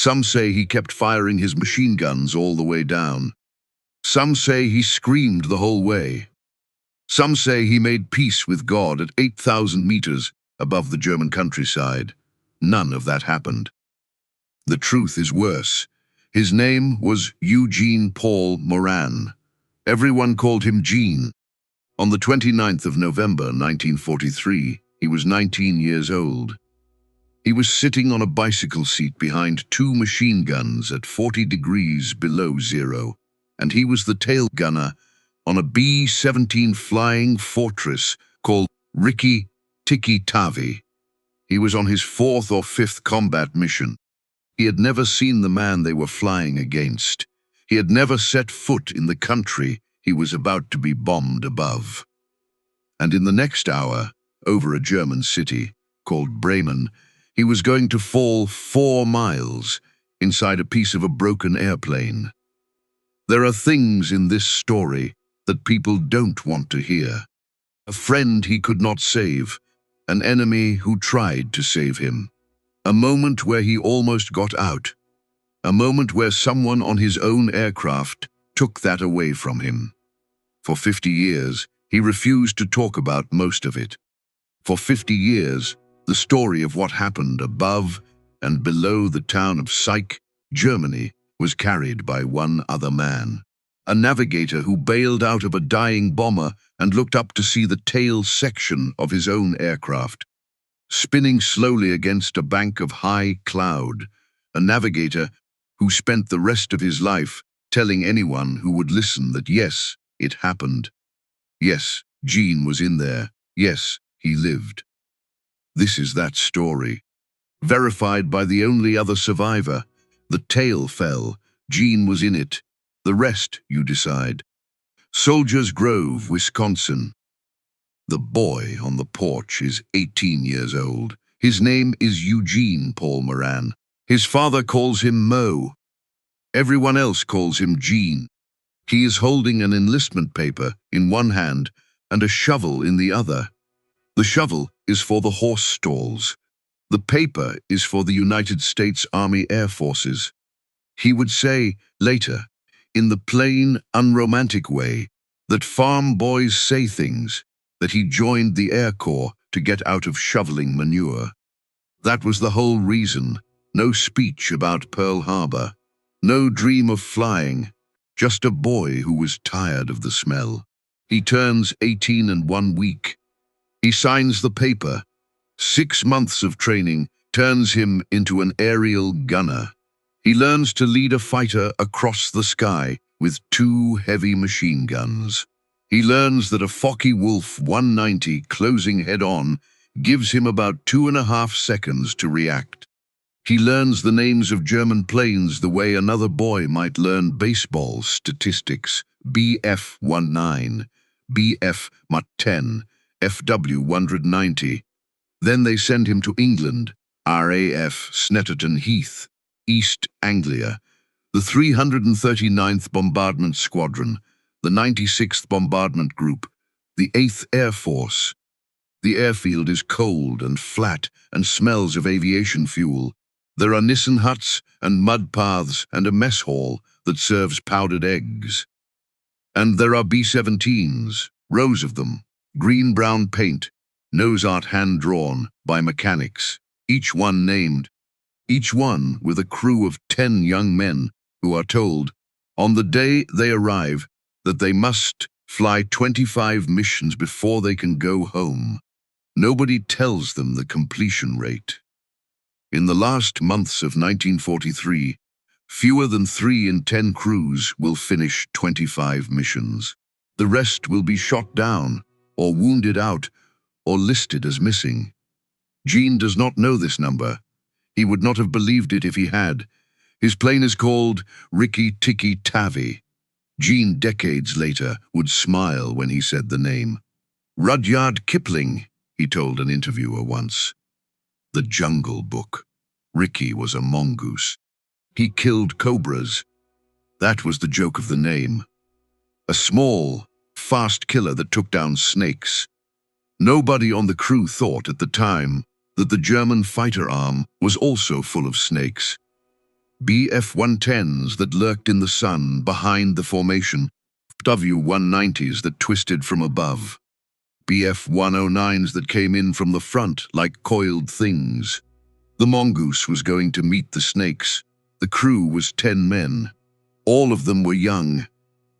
Some say he kept firing his machine guns all the way down. Some say he screamed the whole way. Some say he made peace with God at 8,000 meters above the German countryside. None of that happened. The truth is worse. His name was Eugene Paul Moran. Everyone called him Gene. On the 29th of November 1943, he was 19 years old. He was sitting on a bicycle seat behind two machine guns at 40 degrees below zero, and he was the tail gunner on a B-17 flying fortress called Ticky Tavi. He was on his fourth or fifth combat mission. He had never seen the man they were flying against. He had never set foot in the country he was about to be bombed above. And in the next hour, over a German city called Bremen, he was going to fall 4 miles inside a piece of a broken airplane. There are things in this story that people don't want to hear. A friend he could not save, an enemy who tried to save him. A moment where he almost got out. A moment where someone on his own aircraft took that away from him. For 50 years, he refused to talk about most of it. For 50 years, the story of what happened above and below the town of Syke, Germany, was carried by one other man. A navigator who bailed out of a dying bomber and looked up to see the tail section of his own aircraft, spinning slowly against a bank of high cloud. A navigator who spent the rest of his life telling anyone who would listen that yes, it happened. Yes, Gene was in there. Yes, he lived. This is that story. Verified by the only other survivor. The tail fell. Gene was in it. The rest, you decide. Soldiers Grove, Wisconsin. The boy on the porch is 18 years old. His name is Eugene Paul Moran. His father calls him Mo. Everyone else calls him Gene. He is holding an enlistment paper in one hand and a shovel in the other. The shovel is for the horse stalls. The paper is for the United States Army Air Forces. He would say later, in the plain, unromantic way, that farm boys say things, that he joined the Air Corps to get out of shoveling manure. That was the whole reason. No speech about Pearl Harbor. No dream of flying. Just a boy who was tired of the smell. He turns 18 in 1 week. He signs the paper. 6 months of training turns him into an aerial gunner. He learns to lead a fighter across the sky with 2 heavy machine guns. He learns that a Focke-Wulf 190 closing head-on gives him about 2.5 seconds to react. He learns the names of German planes the way another boy might learn baseball statistics. BF-19, BF-10, FW-190. Then they send him to England, RAF Snetterton Heath, East Anglia, the 339th Bombardment Squadron, the 96th Bombardment Group, the 8th Air Force. The airfield is cold and flat and smells of aviation fuel. There are Nissen huts and mud paths and a mess hall that serves powdered eggs. And there are B-17s, rows of them, green-brown paint, nose art hand-drawn by mechanics, each one named, each one with a crew of 10 young men who are told, on the day they arrive, that they must fly 25 missions before they can go home. Nobody tells them the completion rate. In the last months of 1943, fewer than 3 in 10 crews will finish 25 missions. The rest will be shot down, or wounded out, or listed as missing. Gene does not know this number. He would not have believed it if he had. His plane is called Ticky Tavi. Gene, decades later, would smile when he said the name. Rudyard Kipling, he told an interviewer once. The Jungle Book. Ricky was a mongoose. He killed cobras. That was the joke of the name. A small, fast killer that took down snakes. Nobody on the crew thought at the time that the German fighter arm was also full of snakes. Bf-110s that lurked in the sun behind the formation, W-190s that twisted from above, Bf-109s that came in from the front like coiled things. The mongoose was going to meet the snakes. The crew was 10 men. All of them were young.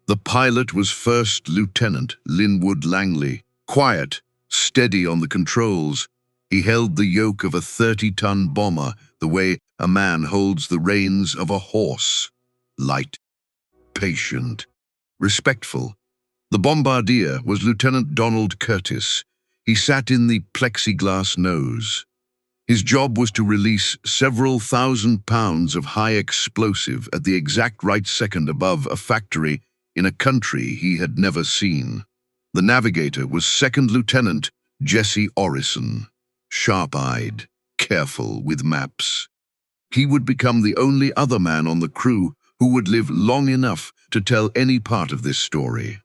The pilot was First Lieutenant Linwood Langley, quiet, steady on the controls. He held the yoke of a 30-ton bomber the way a man holds the reins of a horse. Light, patient, respectful. The bombardier was Lieutenant Donald Curtis. He sat in the plexiglass nose. His job was to release several thousand pounds of high explosive at the exact right second above a factory in a country he had never seen. The navigator was Second Lieutenant Jesse Orison, sharp-eyed, careful with maps. He would become the only other man on the crew who would live long enough to tell any part of this story.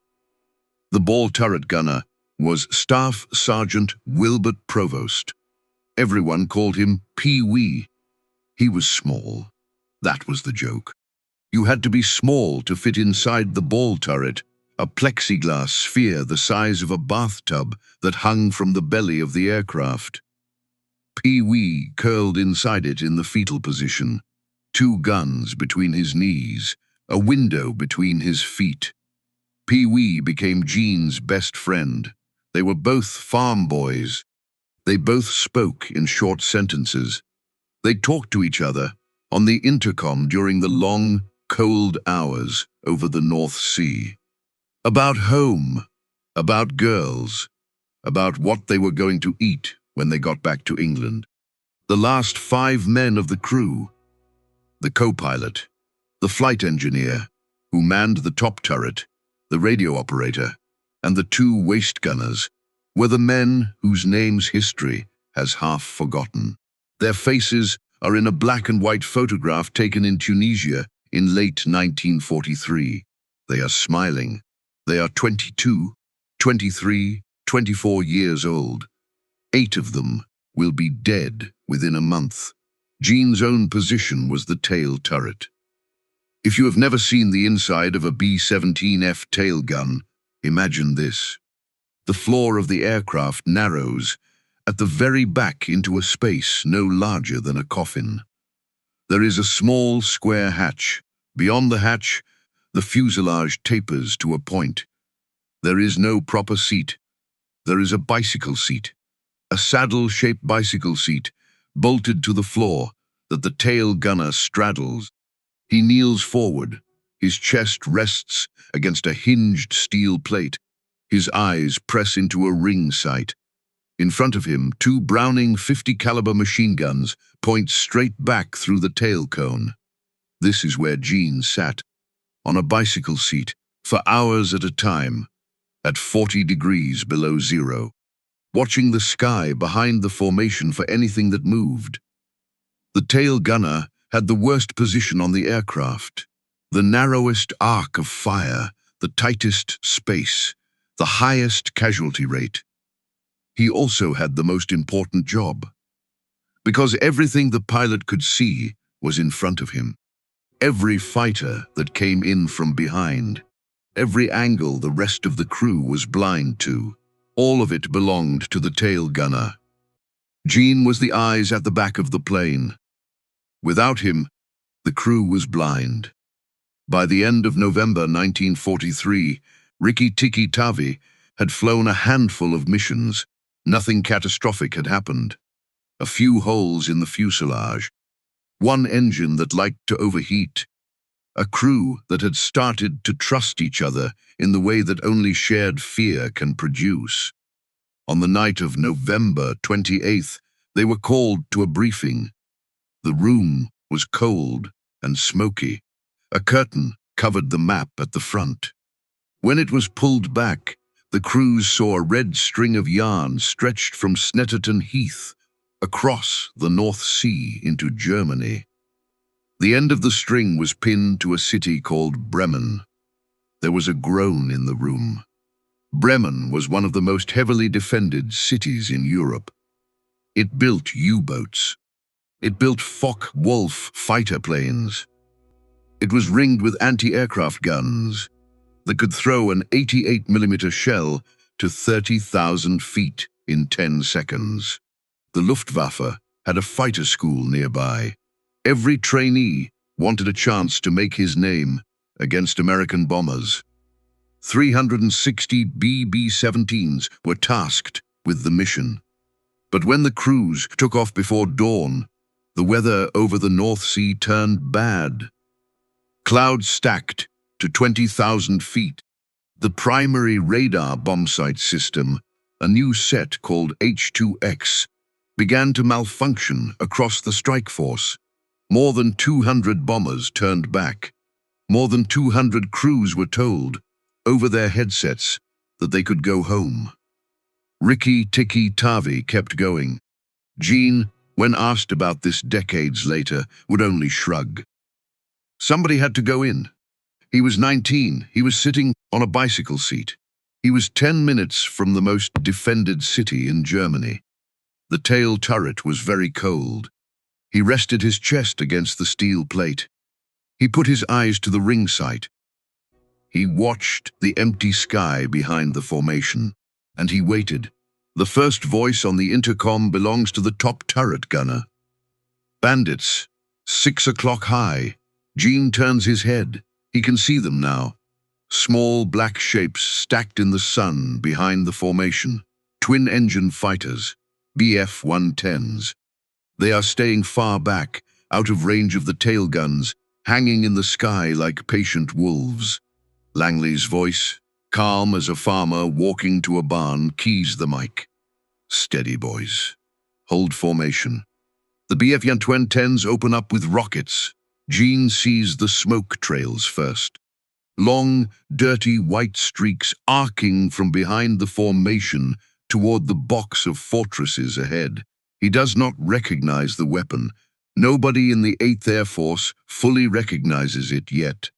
The ball turret gunner was Staff Sergeant Wilbert Provost. Everyone called him Pee-wee. He was small. That was the joke. You had to be small to fit inside the ball turret, a plexiglass sphere the size of a bathtub that hung from the belly of the aircraft. Pee-wee curled inside it in the fetal position, 2 guns between his knees, a window between his feet. Pee-wee became Gene's best friend. They were both farm boys. They both spoke in short sentences. They talked to each other on the intercom during the long, cold hours over the North Sea. About home, about girls, about what they were going to eat when they got back to England. The last 5 men of the crew, the co-pilot, the flight engineer, who manned the top turret, the radio operator, and the 2 waist gunners, were the men whose names history has half forgotten. Their faces are in a black and white photograph taken in Tunisia in late 1943. They are smiling. They are 22, 23, 24 years old. 8 of them will be dead within a month. Gene's own position was the tail turret. If you have never seen the inside of a B-17F tail gun, imagine this. The floor of the aircraft narrows at the very back into a space no larger than a coffin. There is a small square hatch. Beyond the hatch, the fuselage tapers to a point. There is no proper seat. There is a bicycle seat, a saddle-shaped bicycle seat, bolted to the floor that the tail gunner straddles. He kneels forward. His chest rests against a hinged steel plate. His eyes press into a ring sight. In front of him, 2 Browning .50 caliber machine guns point straight back through the tail cone. This is where Gene sat, on a bicycle seat, for hours at a time, at 40 degrees below zero, watching the sky behind the formation for anything that moved. The tail gunner had the worst position on the aircraft, the narrowest arc of fire, the tightest space, the highest casualty rate. He also had the most important job, because everything the pilot could see was in front of him. Every fighter that came in from behind, every angle the rest of the crew was blind to, all of it belonged to the tail gunner. Gene was the eyes at the back of the plane. Without him, the crew was blind. By the end of November 1943, Ticky Tavi had flown a handful of missions. Nothing catastrophic had happened. A few holes in the fuselage, 1 engine that liked to overheat, a crew that had started to trust each other in the way that only shared fear can produce. On the night of November 28th, they were called to a briefing. The room was cold and smoky. A curtain covered the map at the front. When it was pulled back, the crews saw a red string of yarn stretched from Snetterton Heath across the North Sea into Germany. The end of the string was pinned to a city called Bremen. There was a groan in the room. Bremen was one of the most heavily defended cities in Europe. It built U-boats. It built Focke-Wulf fighter planes. It was ringed with anti-aircraft guns that could throw an 88mm shell to 30,000 feet in 10 seconds. The Luftwaffe had a fighter school nearby. Every trainee wanted a chance to make his name against American bombers. 360 B-17s were tasked with the mission. But when the crews took off before dawn, the weather over the North Sea turned bad. Clouds stacked to 20,000 feet. The primary radar bombsight system, a new set called H2X, began to malfunction across the strike force. More than 200 bombers turned back. More than 200 crews were told, over their headsets, that they could go home. Ticky Tavi kept going. Eugene, when asked about this decades later, would only shrug. Somebody had to go in. He was 19. He was sitting on a bicycle seat. He was 10 minutes from the most defended city in Germany. The tail turret was very cold. He rested his chest against the steel plate. He put his eyes to the ring sight. He watched the empty sky behind the formation, and he waited. The first voice on the intercom belongs to the top turret gunner. Bandits, 6 o'clock high. Eugene turns his head. He can see them now. Small black shapes stacked in the sun behind the formation. Twin-engine fighters, Bf-110s. They are staying far back, out of range of the tail guns, hanging in the sky like patient wolves. Langley's voice, calm as a farmer walking to a barn, keys the mic. Steady, boys. Hold formation. The Bf-110s open up with rockets. Eugene sees the smoke trails first. Long, dirty white streaks arcing from behind the formation toward the box of fortresses ahead. He does not recognize the weapon. Nobody in the 8th Air Force fully recognizes it yet.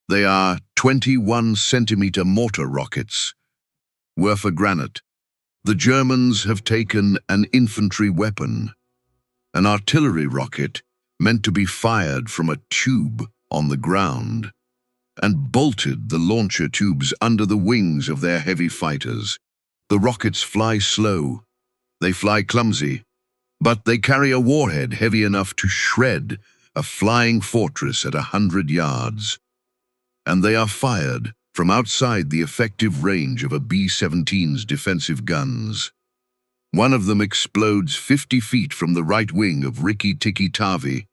They are 21-centimeter mortar rockets. Werfer granite. The Germans have taken an infantry weapon, an artillery rocket meant to be fired from a tube on the ground, and bolted the launcher tubes under the wings of their heavy fighters. The rockets fly slow. They fly clumsy, but they carry a warhead heavy enough to shred a flying fortress at 100 yards. And they are fired from outside the effective range of a B-17's defensive guns. One of them explodes 50 feet from the right wing of Ticky Tavi.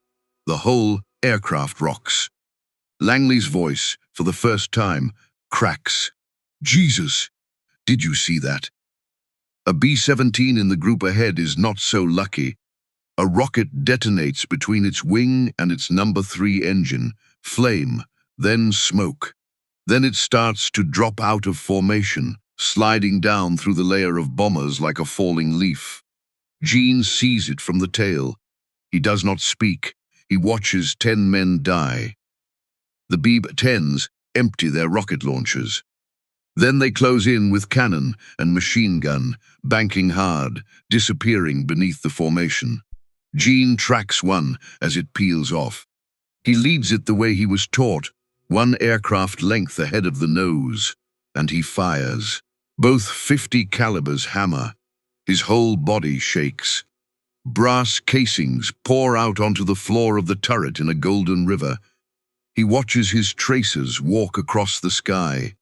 The whole aircraft rocks. Langley's voice, for the first time, cracks. Jesus, did you see that? A B-17 in the group ahead is not so lucky. A rocket detonates between its wing and its number 3 engine. Flame, then smoke. Then it starts to drop out of formation, sliding down through the layer of bombers like a falling leaf. Eugene sees it from the tail. He does not speak. He watches 10 men die. The B-10s empty their rocket launchers. Then they close in with cannon and machine gun, banking hard, disappearing beneath the formation. Eugene tracks one as it peels off. He leads it the way he was taught, one aircraft length ahead of the nose, and he fires. Both 50 calibers hammer. His whole body shakes. Brass casings pour out onto the floor of the turret in a golden river. He watches his tracers walk across the sky.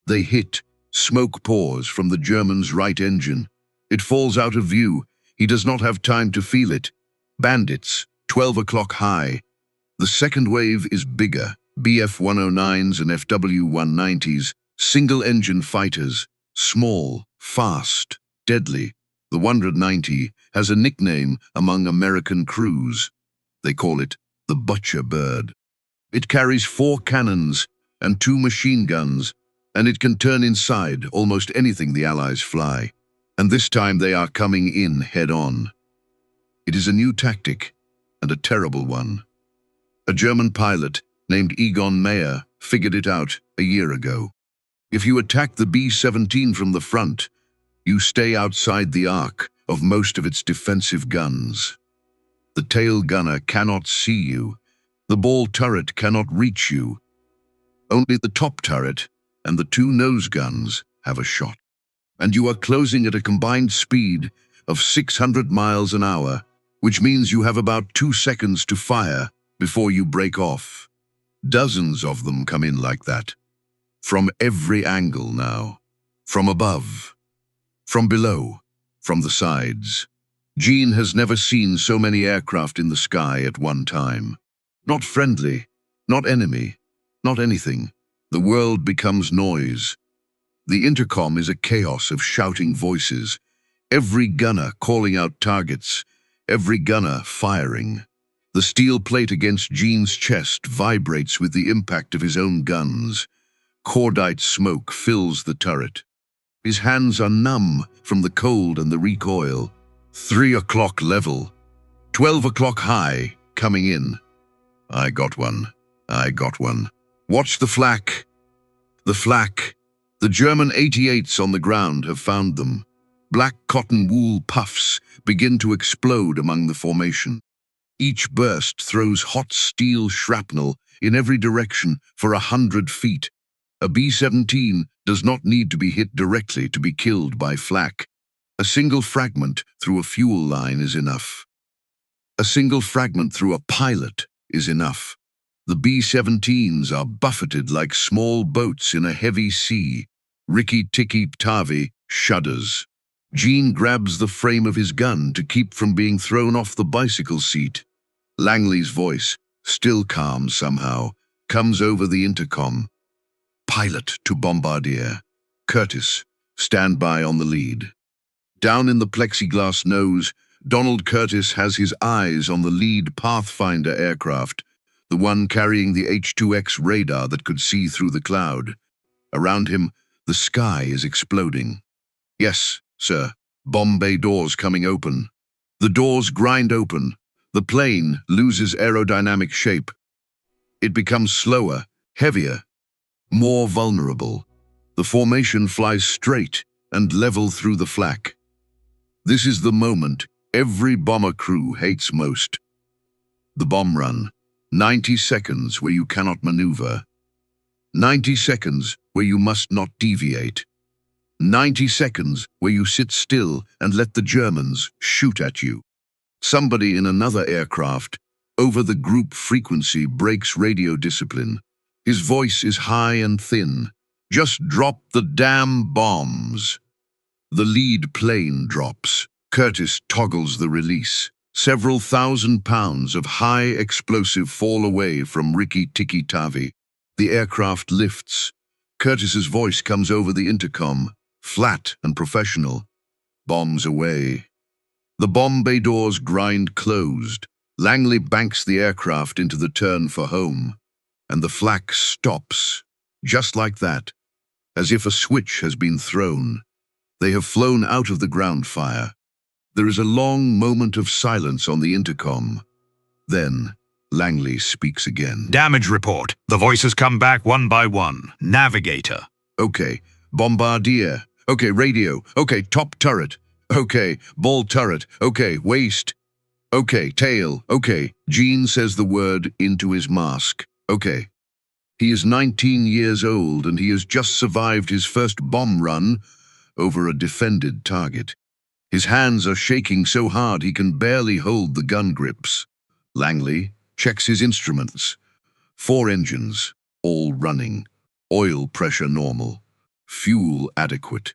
They hit. Smoke pours from the German's right engine. It falls out of view. He does not have time to feel it. Bandits, 12 o'clock high. The second wave is bigger. Bf-109s and FW-190s, single-engine fighters, small, fast, deadly. The 190 has a nickname among American crews. They call it the Butcher Bird. It carries 4 cannons and 2 machine guns, and it can turn inside almost anything the Allies fly. And this time they are coming in head-on. It is a new tactic, and a terrible one. A German pilot named Eugene figured it out a year ago. If you attack the B-17 from the front, you stay outside the arc of most of its defensive guns. The tail gunner cannot see you. The ball turret cannot reach you. Only the top turret and the two nose guns have a shot. And you are closing at a combined speed of 600 miles an hour, which means you have about 2 seconds to fire before you break off. Dozens of them come in like that. From every angle now. From above. From below. From the sides. Gene has never seen so many aircraft in the sky at one time. Not friendly, not enemy, not anything. The world becomes noise. The intercom is a chaos of shouting voices. Every gunner calling out targets. Every gunner firing. The steel plate against Gene's chest vibrates with the impact of his own guns. Cordite smoke fills the turret. His hands are numb from the cold and the recoil. 3 o'clock level. 12 o'clock high, coming in. I got one. I got one. Watch the flak. The flak. The German 88s on the ground have found them. Black cotton wool puffs begin to explode among the formation. Each burst throws hot steel shrapnel in every direction for 100 feet. A B-17 does not need to be hit directly to be killed by flak. A single fragment through a fuel line is enough. A single fragment through a pilot is enough. The B-17s are buffeted like small boats in a heavy sea. Ticky Tavi shudders. Gene grabs the frame of his gun to keep from being thrown off the bicycle seat. Langley's voice, still calm somehow, comes over the intercom. Pilot to bombardier. Curtis, stand by on the lead. Down in the plexiglass nose, Donald Curtis has his eyes on the lead Pathfinder aircraft, the one carrying the H-2X radar that could see through the cloud. Around him, the sky is exploding. Yes, sir. Bomb bay doors coming open. The doors grind open. The plane loses aerodynamic shape. It becomes slower, heavier, more vulnerable. The formation flies straight and level through the flak. This is the moment every bomber crew hates most. The bomb run. 90 seconds where you cannot maneuver. 90 seconds where you must not deviate. 90 seconds where you sit still and let the Germans shoot at you. Somebody in another aircraft, over the group frequency, breaks radio discipline. His voice is high and thin. Just drop the damn bombs. The lead plane drops. Curtis toggles the release. Several thousand pounds of high explosive fall away from Ticky Tavi. The aircraft lifts. Curtis's voice comes over the intercom, flat and professional. Bombs away. The bomb bay doors grind closed. Langley banks the aircraft into the turn for home. And the flak stops. Just like that. As if a switch has been thrown. They have flown out of the ground fire. There is a long moment of silence on the intercom. Then, Langley speaks again. Damage report. The voices come back one by one. Navigator. Okay, bombardier. Okay, radio. Okay, top turret. Okay, ball turret. Okay, waist. Okay, tail. Okay, Gene says the word into his mask. Okay. He is 19 years old and he has just survived his first bomb run over a defended target. His hands are shaking so hard he can barely hold the gun grips. Langley checks his instruments. 4 engines, all running. Oil pressure normal. Fuel adequate.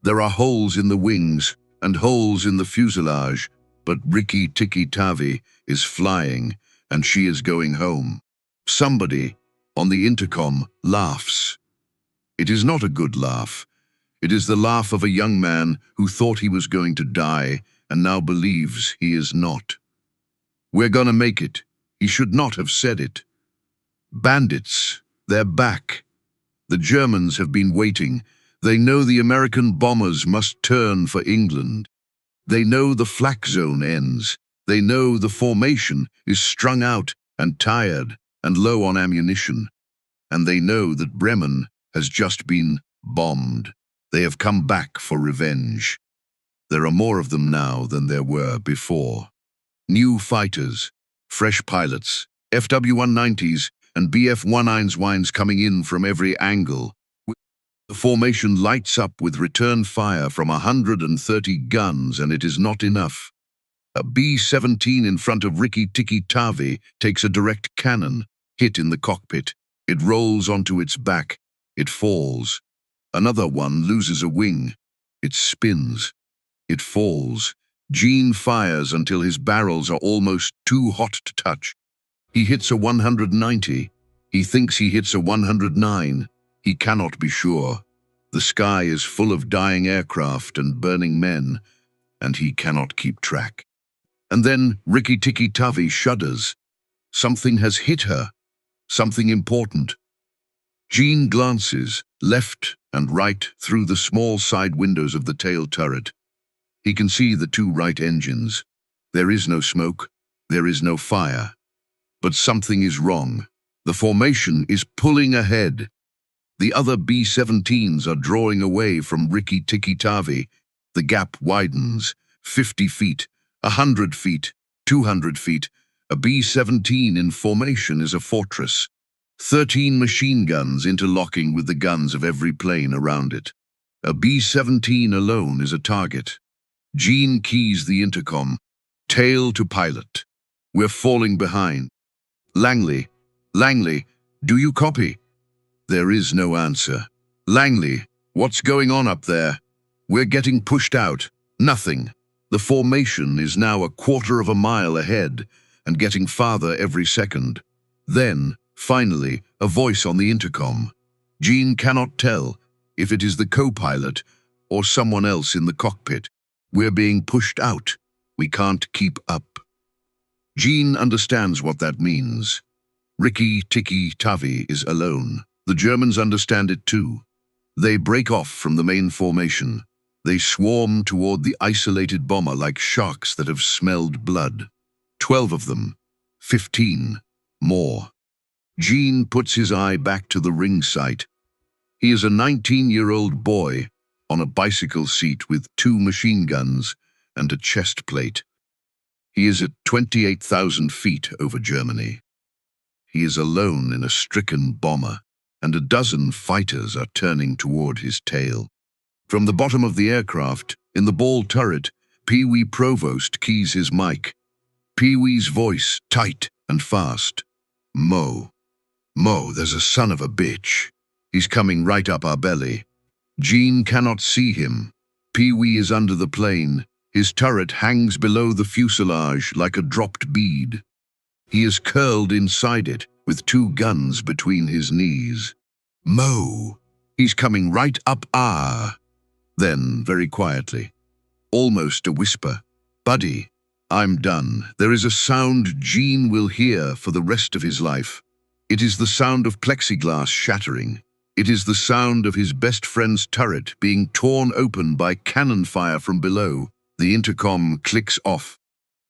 There are holes in the wings and holes in the fuselage, but Ticky Tavi is flying and she is going home. Somebody on the intercom laughs. It is not a good laugh. It is the laugh of a young man who thought he was going to die and now believes he is not. We're gonna make it. He should not have said it. Bandits, they're back. The Germans have been waiting. They know the American bombers must turn for England. They know the flak zone ends. They know the formation is strung out and tired and low on ammunition. And they know that Bremen has just been bombed. They have come back for revenge. There are more of them now than there were before. New fighters, fresh pilots, FW-190s and BF-19s coming in from every angle. The formation lights up with return fire from 130 guns, and it is not enough. A B-17 in front of Ticky Tavi takes a direct cannon, hit in the cockpit. It rolls onto its back. It falls. Another one loses a wing. It spins. It falls. Gene fires until his barrels are almost too hot to touch. He hits a 190. He thinks he hits a 109. He cannot be sure. The sky is full of dying aircraft and burning men, and he cannot keep track. And then Ticky Tavi shudders. Something has hit her. Something important. Gene glances left and right through the small side windows of the tail turret. He can see the two right engines. There is no smoke. There is no fire. But something is wrong. The formation is pulling ahead. The other B-17s are drawing away from Ticky Tavi. The gap widens. 50 feet, 100 feet, 200 feet. A B-17 in formation is a fortress. 13 machine guns interlocking with the guns of every plane around it. A B-17 alone is a target. Gene keys the intercom. Tail to pilot. We're falling behind. Langley, do you copy? There is no answer. Langley, what's going on up there? We're getting pushed out. Nothing. The formation is now a quarter of a mile ahead and getting farther every second. Then, finally, a voice on the intercom. Gene cannot tell if it is the co-pilot or someone else in the cockpit. We're being pushed out. We can't keep up. Gene understands what that means. Ticky Tavi is alone. The Germans understand it too. They break off from the main formation. They swarm toward the isolated bomber like sharks that have smelled blood. 12 of them. 15. More. Gene puts his eye back to the ring sight. He is a 19-year-old boy on a bicycle seat with 2 machine guns and a chest plate. He is at 28,000 feet over Germany. He is alone in a stricken bomber, and a dozen fighters are turning toward his tail. From the bottom of the aircraft, in the ball turret, Pee-wee Provost keys his mic. Pee-wee's voice, tight and fast. Mo, there's a son of a bitch. He's coming right up our belly. Gene cannot see him. Pee-wee is under the plane. His turret hangs below the fuselage like a dropped bead. He is curled inside it with 2 guns between his knees. Mo, he's coming right up our... Then, very quietly, almost a whisper, Buddy, I'm done. There is a sound Gene will hear for the rest of his life. It is the sound of plexiglass shattering. It is the sound of his best friend's turret being torn open by cannon fire from below. The intercom clicks off.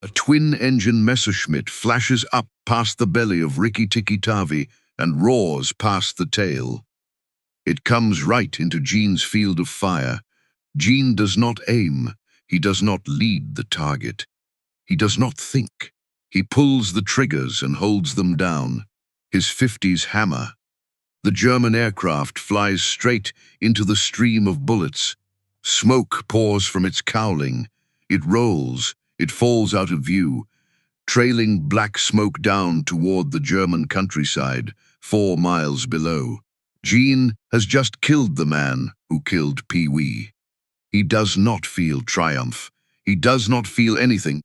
A twin-engine Messerschmitt flashes up past the belly of Ticky Tavi and roars past the tail. It comes right into Gene's field of fire. Gene does not aim. He does not lead the target. He does not think. He pulls the triggers and holds them down. His 50s hammer. The German aircraft flies straight into the stream of bullets. Smoke pours from its cowling. It rolls. It falls out of view, trailing black smoke down toward the German countryside, 4 miles below. Gene has just killed the man who killed Pee-wee. He does not feel triumph. He does not feel anything.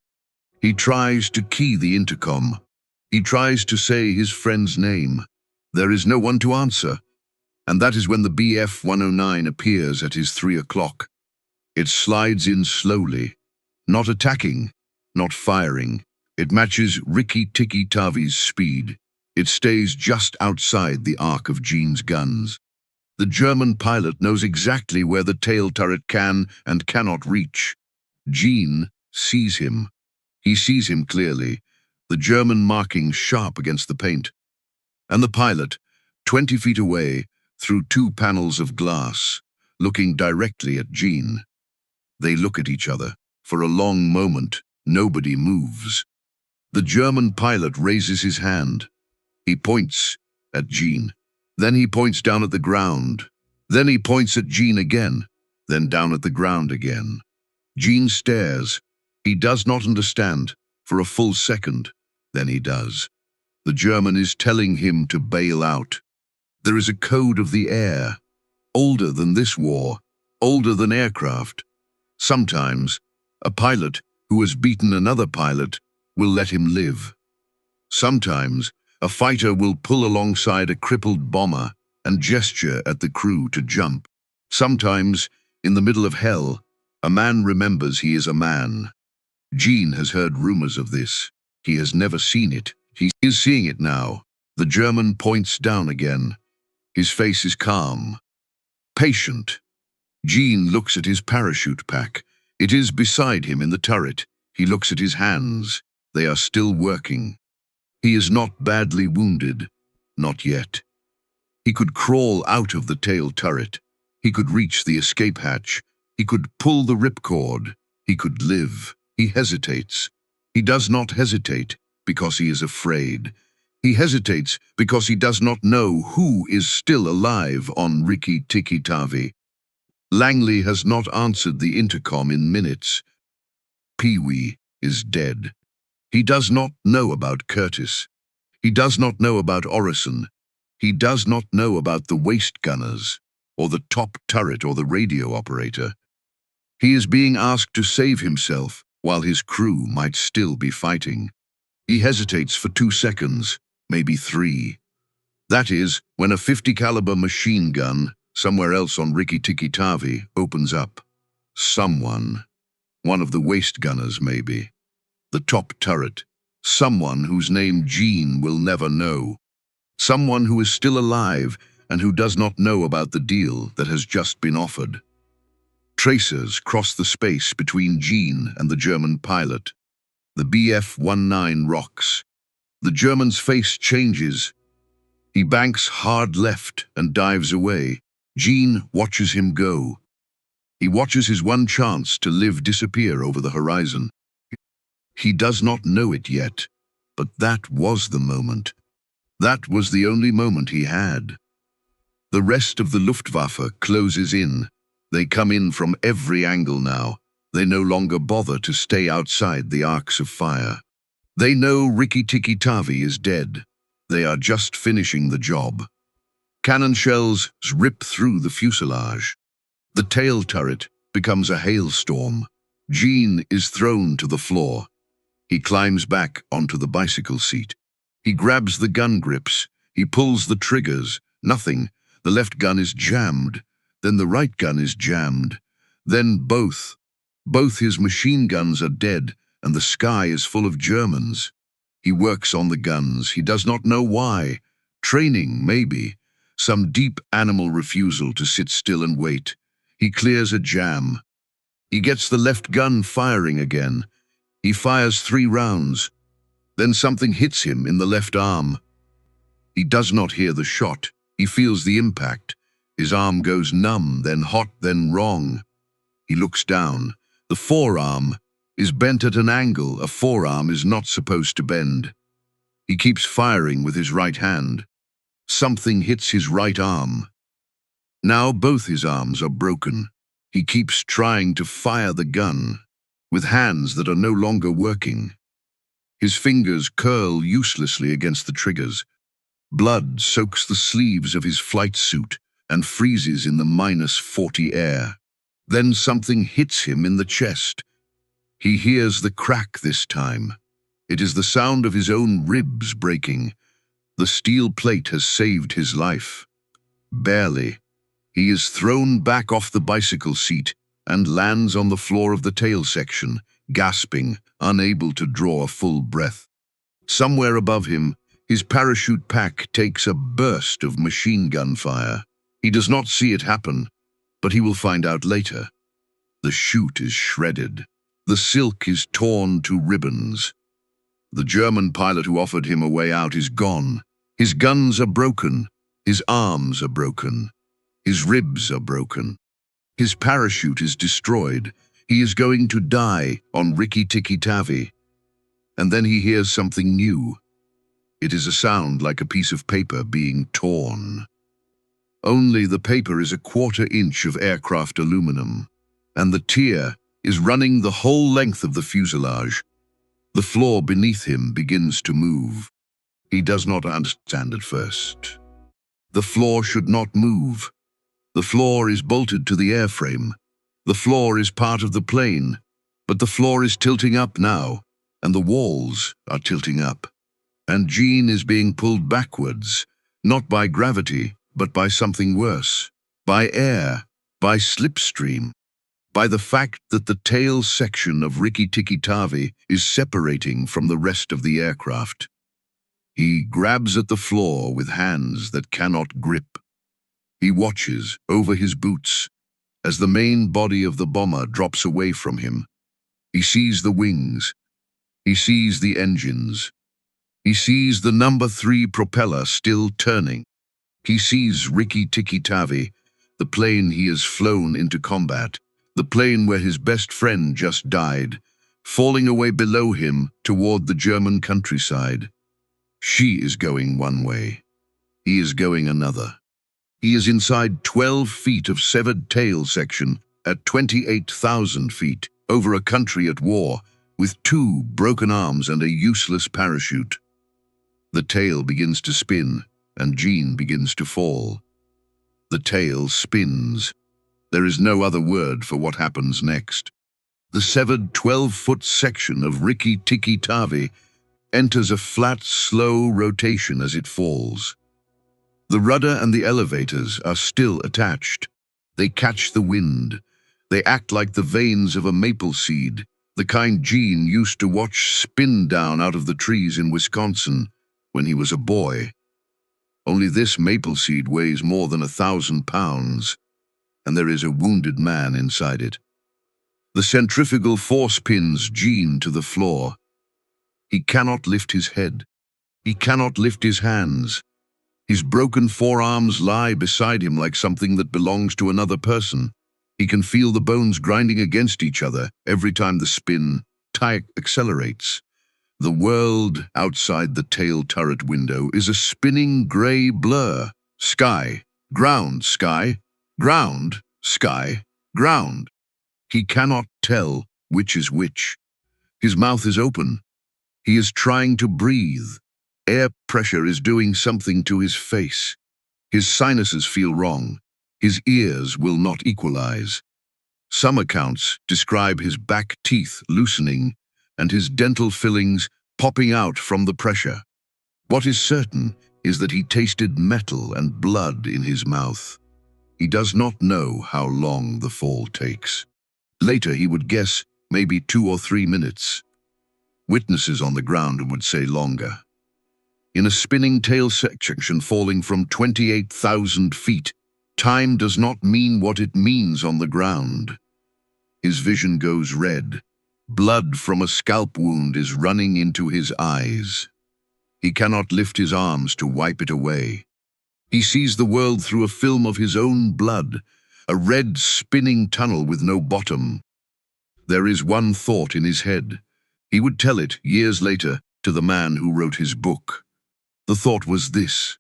He tries to key the intercom. He tries to say his friend's name. There is no one to answer. And that is when the BF-109 appears at his 3 o'clock. It slides in slowly, not attacking, not firing. It matches Ticky Tavi's speed. It stays just outside the arc of Gene's guns. The German pilot knows exactly where the tail turret can and cannot reach. Gene sees him. He sees him clearly, the German markings sharp against the paint. And the pilot, 20 feet away, through 2 panels of glass, looking directly at Gene. They look at each other. For a long moment, nobody moves. The German pilot raises his hand. He points at Eugene. Then he points down at the ground. Then he points at Eugene again, then down at the ground again. Eugene stares. He does not understand for a full second. Then he does. The German is telling him to bail out. There is a code of the air, older than this war, older than aircraft. Sometimes, a pilot who has beaten another pilot will let him live. Sometimes, a fighter will pull alongside a crippled bomber and gesture at the crew to jump. Sometimes, in the middle of hell, a man remembers he is a man. Eugene has heard rumors of this. He has never seen it. He is seeing it now. The German points down again. His face is calm, patient. Eugene looks at his parachute pack. It is beside him in the turret. He looks at his hands. They are still working. He is not badly wounded. Not yet. He could crawl out of the tail turret. He could reach the escape hatch. He could pull the ripcord. He could live. He hesitates. He does not hesitate because he is afraid. He hesitates because he does not know who is still alive on Ticky Tavi. Langley has not answered the intercom in minutes. Pee-wee is dead. He does not know about Curtis. He does not know about Orison. He does not know about the waist gunners, or the top turret or the radio operator. He is being asked to save himself while his crew might still be fighting. He hesitates for 2 seconds, maybe 3. That is, when a 50 caliber machine gun, somewhere else on Ticky Tavi, opens up. Someone. One of the waist gunners, maybe. The top turret. Someone whose name Eugene will never know. Someone who is still alive and who does not know about the deal that has just been offered. Tracers cross the space between Eugene and the German pilot. The BF-19 rocks. The German's face changes. He banks hard left and dives away. Eugene watches him go. He watches his one chance to live disappear over the horizon. He does not know it yet, but that was the moment. That was the only moment he had. The rest of the Luftwaffe closes in. They come in from every angle now. They no longer bother to stay outside the arcs of fire. They know Ticky Tavi is dead. They are just finishing the job. Cannon shells rip through the fuselage. The tail turret becomes a hailstorm. Eugene is thrown to the floor. He climbs back onto the bicycle seat. He grabs the gun grips. He pulls the triggers. Nothing. The left gun is jammed. Then the right gun is jammed. Then both. Both his machine guns are dead, and the sky is full of Germans. He works on the guns. He does not know why. Training, maybe. Some deep animal refusal to sit still and wait. He clears a jam. He gets the left gun firing again. He fires 3 rounds. Then something hits him in the left arm. He does not hear the shot. He feels the impact. His arm goes numb, then hot, then wrong. He looks down. The forearm is bent at an angle a forearm is not supposed to bend. He keeps firing with his right hand. Something hits his right arm. Now both his arms are broken. He keeps trying to fire the gun with hands that are no longer working. His fingers curl uselessly against the triggers. Blood soaks the sleeves of his flight suit and freezes in the -40 air. Then something hits him in the chest. He hears the crack this time. It is the sound of his own ribs breaking. The steel plate has saved his life. Barely. He is thrown back off the bicycle seat and lands on the floor of the tail section, gasping, unable to draw a full breath. Somewhere above him, his parachute pack takes a burst of machine gun fire. He does not see it happen, but he will find out later. The chute is shredded. The silk is torn to ribbons. The German pilot who offered him a way out is gone. His guns are broken. His arms are broken. His ribs are broken. His parachute is destroyed. He is going to die on Ticky Tavi. And then he hears something new. It is a sound like a piece of paper being torn. Only the paper is a 1/4 inch of aircraft aluminum, and the tear is running the whole length of the fuselage. The floor beneath him begins to move. He does not understand at first. The floor should not move. The floor is bolted to the airframe. The floor is part of the plane, but the floor is tilting up now, and the walls are tilting up. And Gene is being pulled backwards, not by gravity, but by something worse, by air, by slipstream, by the fact that the tail section of Ticky Tavi is separating from the rest of the aircraft. He grabs at the floor with hands that cannot grip. He watches over his boots as the main body of the bomber drops away from him. He sees the wings. He sees the engines. He sees the number 3 propeller still turning. He sees Ticky Tavi, the plane he has flown into combat, the plane where his best friend just died, falling away below him toward the German countryside. She is going one way. He is going another. He is inside 12 feet of severed tail section at 28,000 feet over a country at war with 2 broken arms and a useless parachute. The tail begins to spin and Gene begins to fall. The tail spins. There is no other word for what happens next. The severed 12-foot section of Ticky Tavi enters a flat, slow rotation as it falls. The rudder and the elevators are still attached. They catch the wind. They act like the veins of a maple seed, the kind Gene used to watch spin down out of the trees in Wisconsin when he was a boy. Only this maple seed weighs more than 1,000 pounds, and there is a wounded man inside it. The centrifugal force pins Gene to the floor. He cannot lift his head. He cannot lift his hands. His broken forearms lie beside him like something that belongs to another person. He can feel the bones grinding against each other every time the spin accelerates. The world outside the tail turret window is a spinning gray blur. Sky, ground, sky, ground, sky, ground. He cannot tell which is which. His mouth is open. He is trying to breathe. Air pressure is doing something to his face. His sinuses feel wrong. His ears will not equalize. Some accounts describe his back teeth loosening and his dental fillings popping out from the pressure. What is certain is that he tasted metal and blood in his mouth. He does not know how long the fall takes. Later he would guess maybe 2 or 3 minutes. Witnesses on the ground would say longer. In a spinning tail section falling from 28,000 feet, time does not mean what it means on the ground. His vision goes red. Blood from a scalp wound is running into his eyes. He cannot lift his arms to wipe it away. He sees the world through a film of his own blood, a red spinning tunnel with no bottom. There is one thought in his head. He would tell it years later to the man who wrote his book. The thought was this: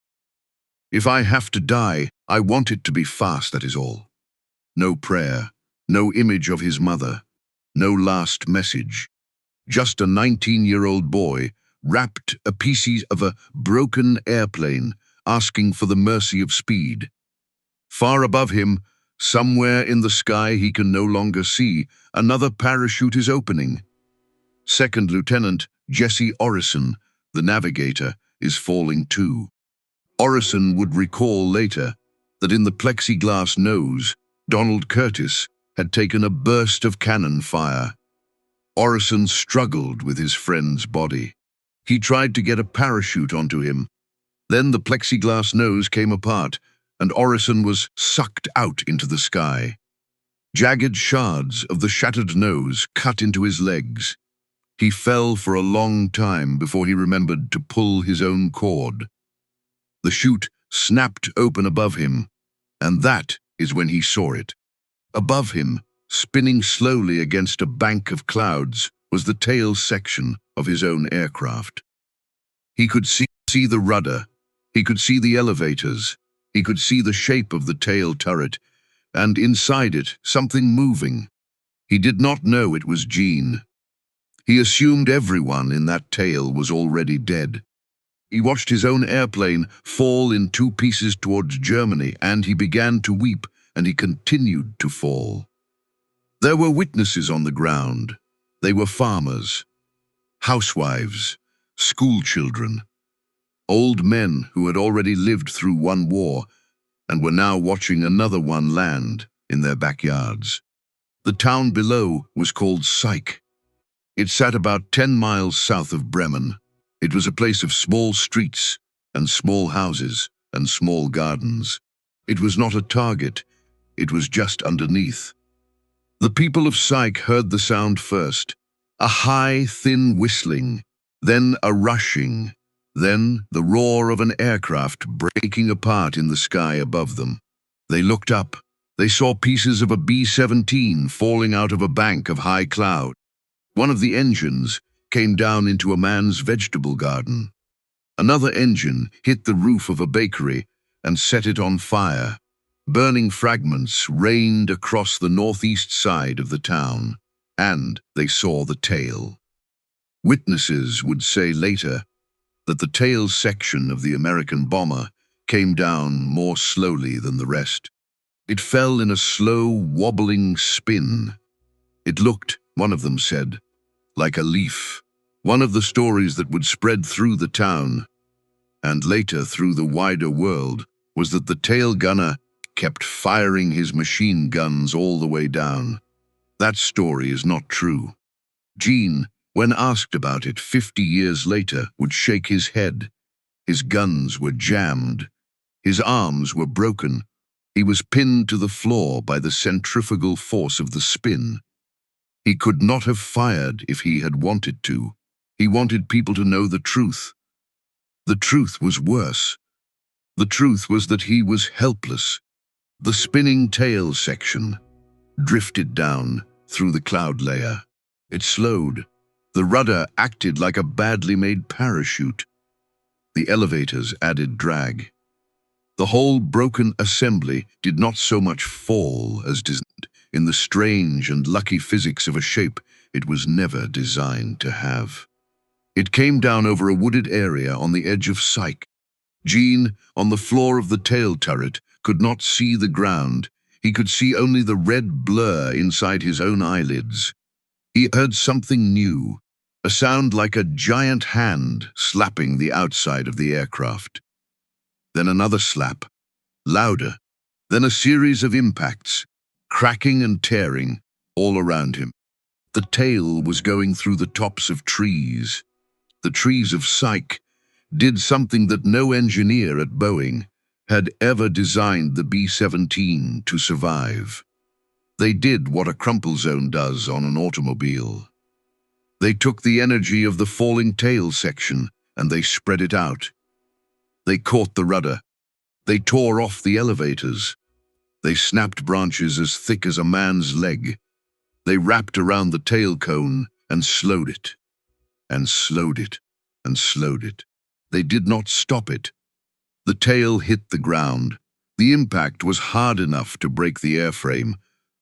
if I have to die, I want it to be fast, that is all. No prayer, no image of his mother, no last message. Just a 19-year-old boy wrapped a piece of a broken airplane, asking for the mercy of speed. Far above him, somewhere in the sky he can no longer see, another parachute is opening. Second Lieutenant Jesse Orison, the navigator, is falling too. Orison would recall later that in the plexiglass nose, Donald Curtis had taken a burst of cannon fire. Orison struggled with his friend's body. He tried to get a parachute onto him. Then the plexiglass nose came apart, and Orison was sucked out into the sky. Jagged shards of the shattered nose cut into his legs. He fell for a long time before he remembered to pull his own cord. The chute snapped open above him, and that is when he saw it. Above him, spinning slowly against a bank of clouds, was the tail section of his own aircraft. He could see the rudder, he could see the elevators, he could see the shape of the tail turret, and inside it, something moving. He did not know it was Eugene. He assumed everyone in that tail was already dead. He watched his own airplane fall in 2 pieces towards Germany, and he began to weep, and he continued to fall. There were witnesses on the ground. They were farmers, housewives, schoolchildren, old men who had already lived through one war and were now watching another one land in their backyards. The town below was called Syke. It sat about 10 miles south of Bremen. It was a place of small streets and small houses and small gardens. It was not a target, it was just underneath. The people of Syke heard the sound first, a high, thin whistling, then a rushing, then the roar of an aircraft breaking apart in the sky above them. They looked up. They saw pieces of a B-17 falling out of a bank of high cloud. One of the engines came down into a man's vegetable garden. Another engine hit the roof of a bakery and set it on fire. Burning fragments rained across the northeast side of the town, and they saw the tail. Witnesses would say later that the tail section of the American bomber came down more slowly than the rest. It fell in a slow, wobbling spin. It looked, one of them said, like a leaf. One of the stories that would spread through the town, and later through the wider world, was that the tail gunner kept firing his machine guns all the way down. That story is not true. Eugene, when asked about it 50 years later, would shake his head. His guns were jammed. His arms were broken. He was pinned to the floor by the centrifugal force of the spin. He could not have fired if he had wanted to. He wanted people to know the truth. The truth was worse. The truth was that he was helpless. The spinning tail section drifted down through the cloud layer. It slowed. The rudder acted like a badly made parachute. The elevators added drag. The whole broken assembly did not so much fall as designed in the strange and lucky physics of a shape it was never designed to have. It came down over a wooded area on the edge of Syke. Eugene, on the floor of the tail turret, could not see the ground. He could see only the red blur inside his own eyelids. He heard something new, a sound like a giant hand slapping the outside of the aircraft. Then another slap, louder, then a series of impacts, cracking and tearing all around him. The tail was going through the tops of trees. The trees of Syke did something that no engineer at Boeing had ever designed the B-17 to survive. They did what a crumple zone does on an automobile. They took the energy of the falling tail section and they spread it out. They caught the rudder. They tore off the elevators. They snapped branches as thick as a man's leg. They wrapped around the tail cone and slowed it, and slowed it, and slowed it. They did not stop it. The tail hit the ground. The impact was hard enough to break the airframe,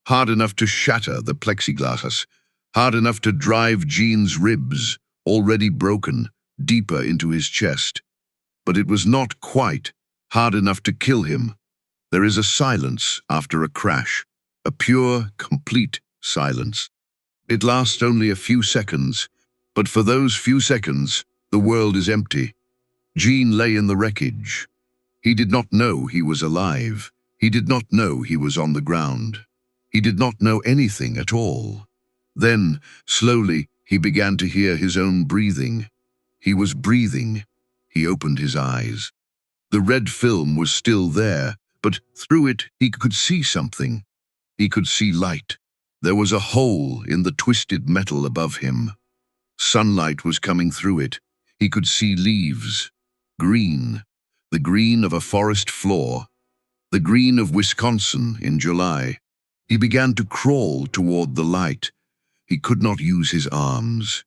hard enough to shatter the plexiglass, hard enough to drive Eugene's ribs, already broken, deeper into his chest. But it was not quite hard enough to kill him. There is a silence after a crash, a pure, complete silence. It lasts only a few seconds, but for those few seconds, the world is empty. Eugene lay in the wreckage. He did not know he was alive. He did not know he was on the ground. He did not know anything at all. Then, slowly, he began to hear his own breathing. He was breathing. He opened his eyes. The red film was still there, but through it he could see something. He could see light. There was a hole in the twisted metal above him. Sunlight was coming through it. He could see leaves. Green. The green of a forest floor. The green of Wisconsin in July. He began to crawl toward the light. He could not use his arms.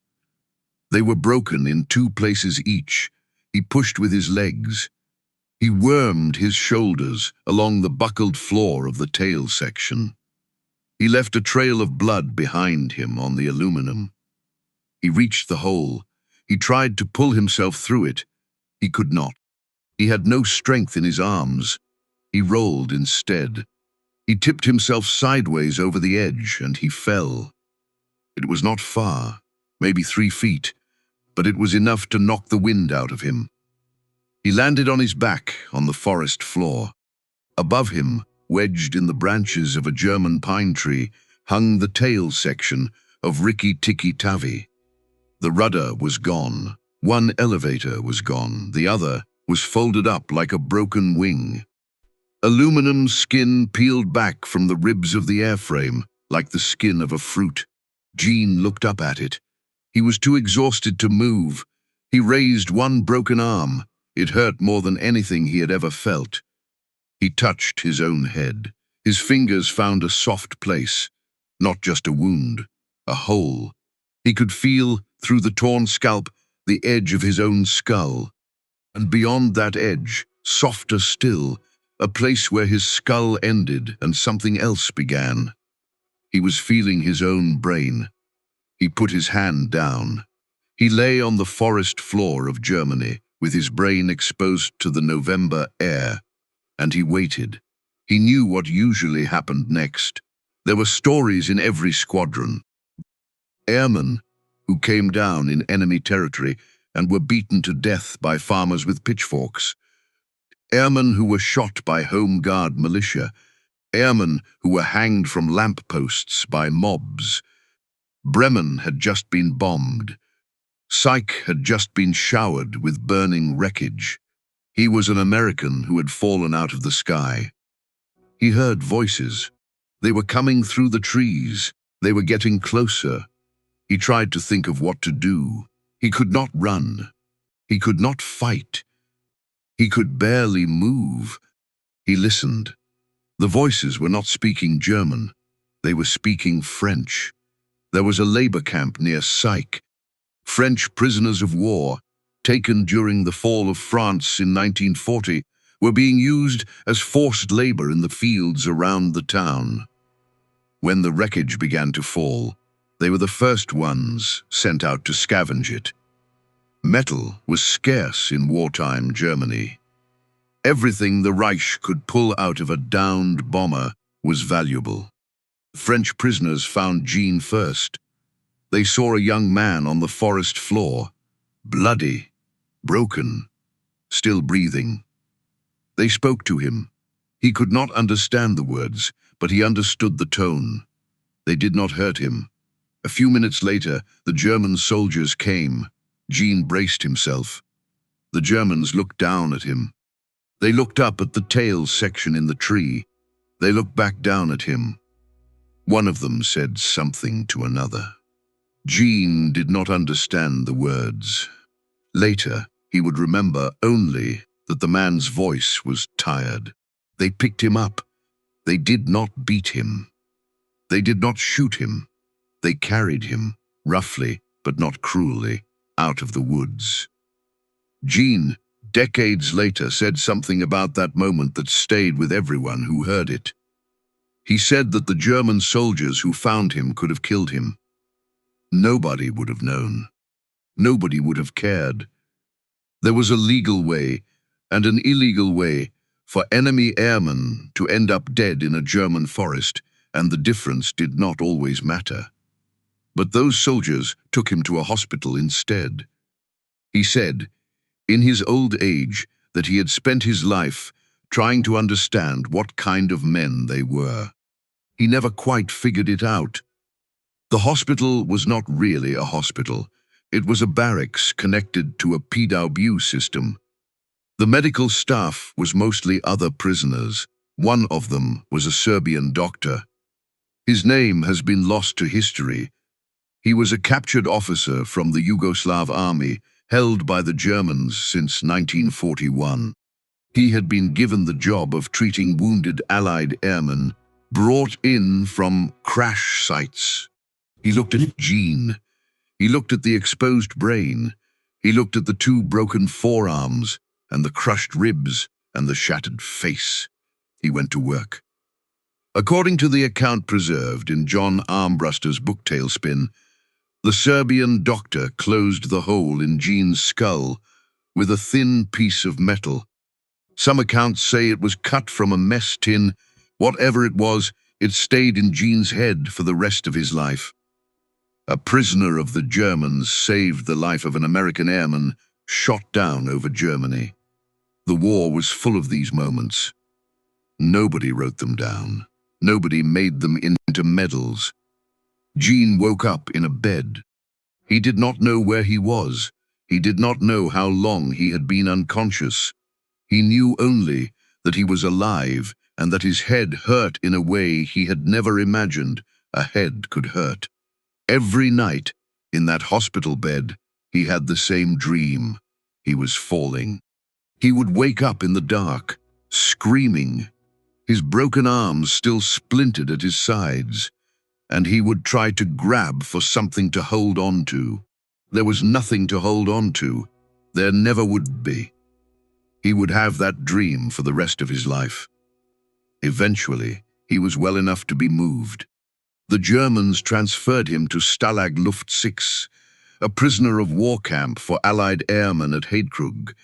They were broken in 2 places each. He pushed with his legs. He wormed his shoulders along the buckled floor of the tail section. He left a trail of blood behind him on the aluminum. He reached the hole. He tried to pull himself through it. He could not. He had no strength in his arms. He rolled instead. He tipped himself sideways over the edge, and he fell. It was not far, maybe 3 feet, but it was enough to knock the wind out of him. He landed on his back on the forest floor. Above him, wedged in the branches of a German pine tree, hung the tail section of Ticky Tavi. The rudder was gone. One elevator was gone. The other was folded up like a broken wing. Aluminum skin peeled back from the ribs of the airframe like the skin of a fruit. Eugene looked up at it. He was too exhausted to move. He raised one broken arm. It hurt more than anything he had ever felt. He touched his own head. His fingers found a soft place, not just a wound, a hole. He could feel, through the torn scalp, the edge of his own skull. And beyond that edge, softer still, a place where his skull ended and something else began. He was feeling his own brain. He put his hand down. He lay on the forest floor of Germany, with his brain exposed to the November air, and he waited. He knew what usually happened next. There were stories in every squadron. Airmen who came down in enemy territory and were beaten to death by farmers with pitchforks. Airmen who were shot by Home Guard militia. Airmen who were hanged from lampposts by mobs. Bremen had just been bombed. Syke had just been showered with burning wreckage. He was an American who had fallen out of the sky. He heard voices. They were coming through the trees. They were getting closer. He tried to think of what to do. He could not run. He could not fight. He could barely move. He listened. The voices were not speaking German. They were speaking French. There was a labor camp near Syke. French prisoners of war, taken during the fall of France in 1940, were being used as forced labor in the fields around the town. When the wreckage began to fall, they were the first ones sent out to scavenge it. Metal was scarce in wartime Germany. Everything the Reich could pull out of a downed bomber was valuable. French prisoners found Eugene first. They saw a young man on the forest floor, bloody, broken, still breathing. They spoke to him. He could not understand the words, but he understood the tone. They did not hurt him. A few minutes later, the German soldiers came. Eugene braced himself. The Germans looked down at him. They looked up at the tail section in the tree. They looked back down at him. One of them said something to another. Eugene did not understand the words. Later, he would remember only that the man's voice was tired. They picked him up. They did not beat him. They did not shoot him. They carried him, roughly but not cruelly, out of the woods. Eugene, decades later, said something about that moment that stayed with everyone who heard it. He said that the German soldiers who found him could have killed him. Nobody would have known. Nobody would have cared. There was a legal way and an illegal way for enemy airmen to end up dead in a German forest, and the difference did not always matter. But those soldiers took him to a hospital instead. He said, in his old age, that he had spent his life trying to understand what kind of men they were. He never quite figured it out. The hospital was not really a hospital. It was a barracks connected to a WWII system. The medical staff was mostly other prisoners. One of them was a Serbian doctor. His name has been lost to history. He was a captured officer from the Yugoslav army, held by the Germans since 1941. He had been given the job of treating wounded Allied airmen brought in from crash sites. He looked at Eugene. He looked at the exposed brain. He looked at the two broken forearms and the crushed ribs and the shattered face. He went to work. According to the account preserved in John Armbruster's book Tailspin, the Serbian doctor closed the hole in Gene's skull with a thin piece of metal. Some accounts say it was cut from a mess tin. Whatever it was, it stayed in Gene's head for the rest of his life. A prisoner of the Germans saved the life of an American airman shot down over Germany. The war was full of these moments. Nobody wrote them down. Nobody made them into medals. Gene woke up in a bed. He did not know where he was. He did not know how long he had been unconscious. He knew only that he was alive and that his head hurt in a way he had never imagined a head could hurt. Every night, in that hospital bed, he had the same dream. He was falling. He would wake up in the dark, screaming. His broken arms still splintered at his sides, and he would try to grab for something to hold on to. There was nothing to hold on to. There never would be. He would have that dream for the rest of his life. Eventually, he was well enough to be moved. The Germans transferred him to Stalag Luft 6, a prisoner of war camp for Allied airmen at Heidkrug,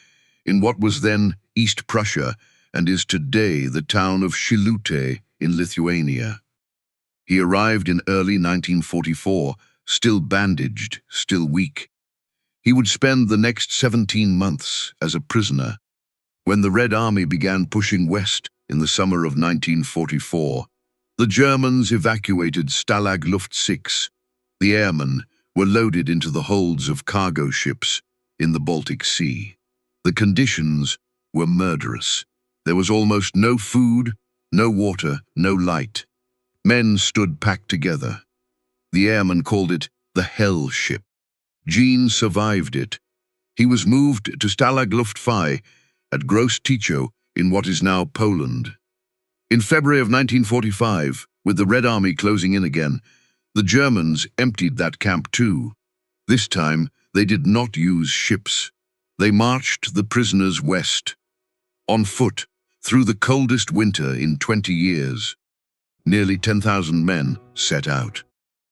in what was then East Prussia and is today the town of Shilute in Lithuania. He arrived in early 1944, still bandaged, still weak. He would spend the next 17 months as a prisoner. When the Red Army began pushing west in the summer of 1944, the Germans evacuated Stalag Luft 6. The airmen were loaded into the holds of cargo ships in the Baltic Sea. The conditions were murderous. There was almost no food, no water, no light. Men stood packed together. The airmen called it the Hell Ship. Gene survived it. He was moved to Stalag Luft 5 at Gross Tycho in what is now Poland. In February of 1945, with the Red Army closing in again, the Germans emptied that camp too. This time, they did not use ships. They marched the prisoners west, on foot, through the coldest winter in 20 years. Nearly 10,000 men set out.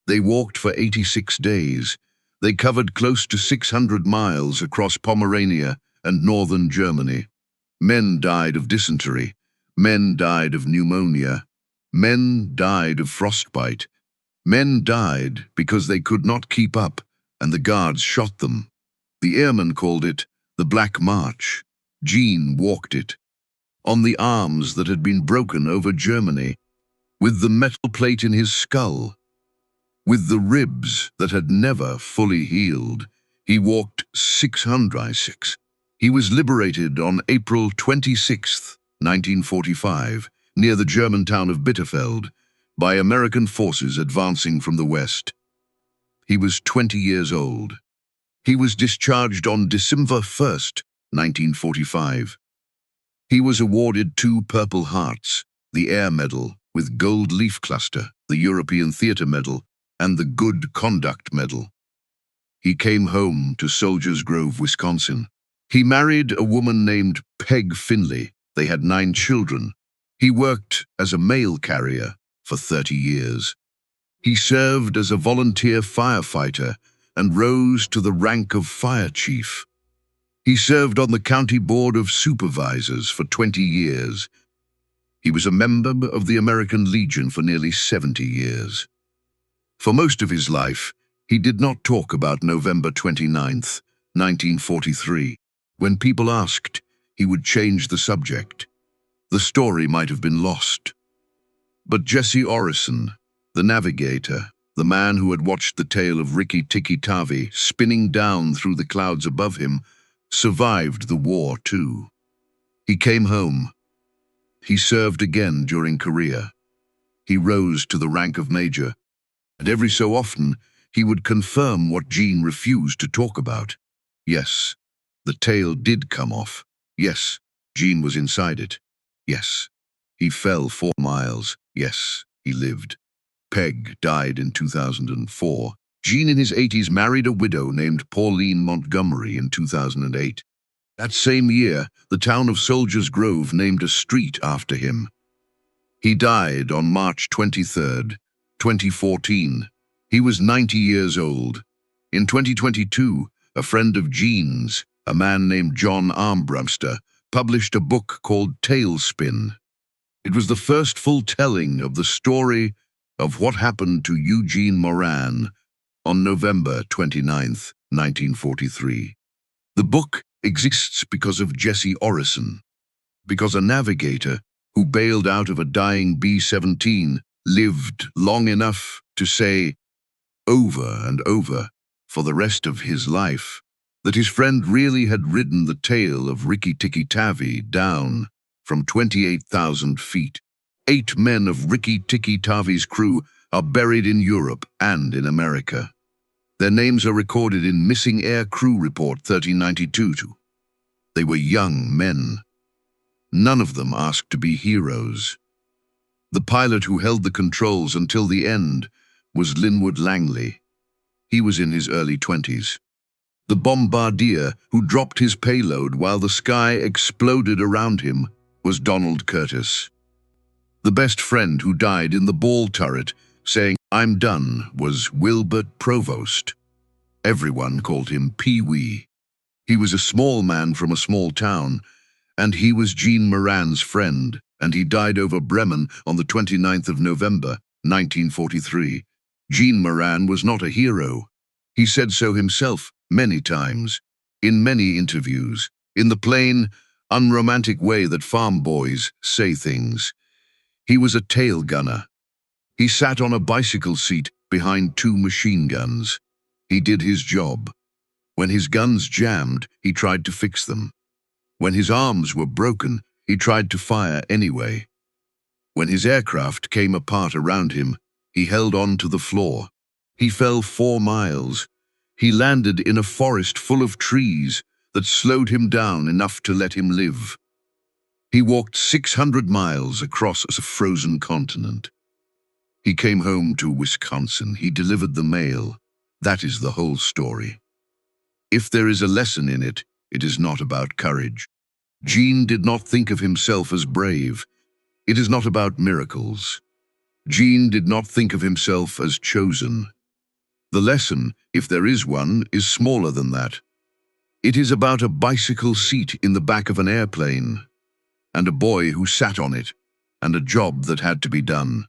They walked for 86 days. They covered close to 600 miles across Pomerania and northern Germany. Men died of dysentery. Men died of pneumonia. Men died of frostbite. Men died because they could not keep up, and the guards shot them. The airmen called it the Black March. Gene walked it, on the arms that had been broken over Germany, with the metal plate in his skull, with the ribs that had never fully healed. He walked 606. He was liberated on April 26, 1945, near the German town of Bitterfeld, by American forces advancing from the west. He was 20 years old. He was discharged on December 1st, 1945. He was awarded 2 Purple Hearts, the Air Medal with Gold Leaf Cluster, the European Theatre Medal, and the Good Conduct Medal. He came home to Soldiers Grove, Wisconsin. He married a woman named Peg Finley. They had 9 children. He worked as a mail carrier for 30 years. He served as a volunteer firefighter and rose to the rank of fire chief. He served on the County Board of Supervisors for 20 years. He was a member of the American Legion for nearly 70 years. For most of his life, he did not talk about November 29th, 1943. When people asked, he would change the subject. The story might have been lost. But Jesse Orison, the navigator, the man who had watched the tail of Ticky Tavi spinning down through the clouds above him, survived the war too. He came home. He served again during Korea. He rose to the rank of major, and every so often he would confirm what Gene refused to talk about. Yes, the tail did come off. Yes, Gene was inside it. Yes, he fell 4 miles. Yes, he lived. Peg died in 2004. Gene in his 80s married a widow named Pauline Montgomery in 2008. That same year, the town of Soldiers Grove named a street after him. He died on March 23, 2014. He was 90 years old. In 2022, a friend of Gene's, a man named John Armbruster, published a book called Tailspin. It was the first full telling of the story of what happened to Eugene Moran on November 29, 1943. The book exists because of Jesse Orison, because a navigator who bailed out of a dying B-17 lived long enough to say over and over for the rest of his life that his friend really had ridden the tail of Ticky Tavi down from 28,000 feet. 8 men of Ticky Tavi's crew are buried in Europe and in America. Their names are recorded in Missing Air Crew Report 1392. They were young men. None of them asked to be heroes. The pilot who held the controls until the end was Linwood Langley. He was in his early 20s. The bombardier who dropped his payload while the sky exploded around him was Donald Curtis. The best friend who died in the ball turret saying, "I'm done," was Wilbert Provost. Everyone called him Pee-wee. He was a small man from a small town, and he was Gene Moran's friend, and he died over Bremen on the 29th of November, 1943. Gene Moran was not a hero. He said so himself many times, in many interviews, in the plain, unromantic way that farm boys say things. He was a tail gunner. He sat on a bicycle seat behind 2 machine guns. He did his job. When his guns jammed, he tried to fix them. When his arms were broken, he tried to fire anyway. When his aircraft came apart around him, he held on to the floor. He fell 4 miles. He landed in a forest full of trees that slowed him down enough to let him live. He walked 600 miles across a frozen continent. He came home to Wisconsin. He delivered the mail. That is the whole story. If there is a lesson in it, it is not about courage. Gene did not think of himself as brave. It is not about miracles. Gene did not think of himself as chosen. The lesson, if there is one, is smaller than that. It is about a bicycle seat in the back of an airplane, and a boy who sat on it, and a job that had to be done,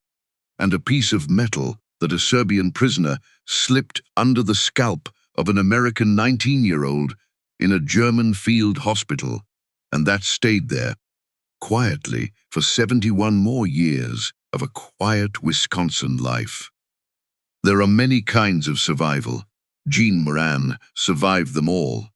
and a piece of metal that a Serbian prisoner slipped under the scalp of an American 19-year-old in a German field hospital, and that stayed there, quietly, for 71 more years of a quiet Wisconsin life. There are many kinds of survival. Gene Moran survived them all.